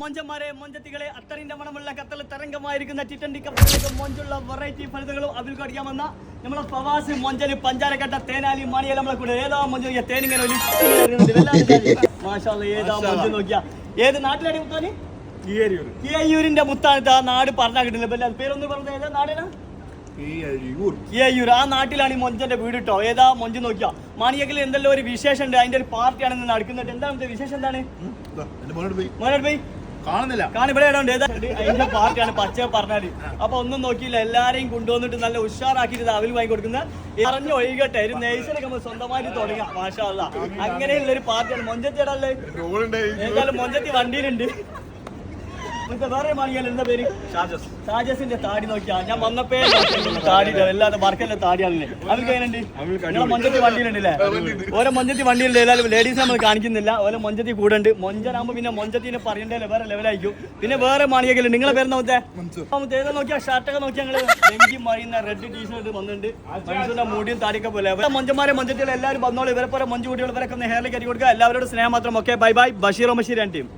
മൊഞ്ചന്മാരെ മൊഞ്ചത്തികളെ അത്തറിന്റെ മണമുള്ള കത്തൽ തരംഗമായിരിക്കുന്ന ടിറ്റൻഡി കപ്പലിലേക്ക് മൊഞ്ചുള്ള വെറൈറ്റി ഫലതകളും അതിൽ കടിക്കാൻ വന്ന നമ്മളെ പ്രവാസി മൊഞ്ചന് പഞ്ചാരക്കട്ട തേനാലി മണിയെ നമ്മളെ കൂടെ ഏതാ മൊഞ്ച് നോക്കിയാ തേനിങ്ങനെ ഏതാ മൊഞ്ച് നോക്കിയാ ഏത് നാട്ടിലടി മുത്താന് കിയയൂരിന്റെ മുത്താണ് ആ നാട് പറഞ്ഞാൽ കിട്ടുന്നില്ല പേരൊന്ന് പറഞ്ഞത് ഏതാ നാടിനാ കിയയൂർ. ആ നാട്ടിലാണ് ഈ മൊഞ്ചന്റെ വീട് കേട്ടോ. ഏതാ മൊഞ്ച് നോക്കിയാ മാണിയക്കൽ എന്തെല്ലാം ഒരു വിശേഷം ഉണ്ട്, അതിന്റെ ഒരു പാർട്ടിയാണ് നടക്കുന്നത്. എന്താണ് വിശേഷം? എന്താണ് കാണുന്നില്ല ഇവിടെ ഇടണ്ട് ഏതാ അതിന്റെ പാർട്ടിയാണ് പച്ച പറഞ്ഞാല്. അപ്പൊ ഒന്നും നോക്കിയില്ല, എല്ലാരെയും കൊണ്ടുവന്നിട്ട് നല്ല ഉഷാറാക്കിയിട്ട് അവൽ വാങ്ങി കൊടുക്കുന്ന അറിഞ്ഞു ഒഴികട്ടെ ഒരു നെയ്സറൊക്കെ നമ്മൾ സ്വന്തമായിട്ട് തുടങ്ങാം. മാഷാ അല്ലാ, അങ്ങനെയുള്ള ഒരു പാർട്ടിയാണ് മൊഞ്ചത്തി ഇടല്ലേ. ഏതായാലും മൊഞ്ചത്തി വണ്ടിയിലുണ്ട്. വേറെ മാണിയല്ല എന്താ പേര്? ഷാജസിന്റെ താടി നോക്കിയാ ഞാൻ വന്നപ്പോ താടി എല്ലാതെ വർക്കല്ല താടിയാണല്ലേ. അവർക്ക് എങ്ങനെയുണ്ട്? നിങ്ങളെ മൊഞ്ചത്തി വണ്ടിയിലുണ്ടല്ലേ? ഓരോ മൊഞ്ചത്തി വണ്ടിയിലുണ്ട്. ഏതായാലും ലേഡീസ് നമ്മൾ കാണിക്കുന്നില്ല, ഓരോ മൊഞ്ചത്തി കൂടെ ഉണ്ട്. മൊഞ്ചനാകുമ്പോ പിന്നെ മൊഞ്ചത്തിനെ പറയണ്ടല്ലേ, വേറെ ലെവലായിരിക്കും. പിന്നെ വേറെ മാണിയൊക്കെ നിങ്ങളെ പേര് നോക്കത്തെ ഏതാ നോക്കിയാ ഷർട്ടൊക്കെ നോക്കിയാ ഞങ്ങള് വെങ്കി മറിയുന്ന റെഡ് ടീഷർട്ട് വന്നിട്ടുണ്ട്. മനുഷ്യന്റെ മുടിയും താടിയൊക്കെ പോലെ മൊഞ്ചന്മാരെ മൊഞ്ചത്തികൾ എല്ലാവരും വന്നോളൂ. ഇവരെ പോലെ മൊഞ്ച് കുട്ടികൾ ഇവരൊക്കെ ഒന്ന് ഹെയറിലേക്ക് അരി കൊടുക്കുക. എല്ലാവരോടും സ്നേഹം മാത്രം. Okay, bye bye. Basheer team.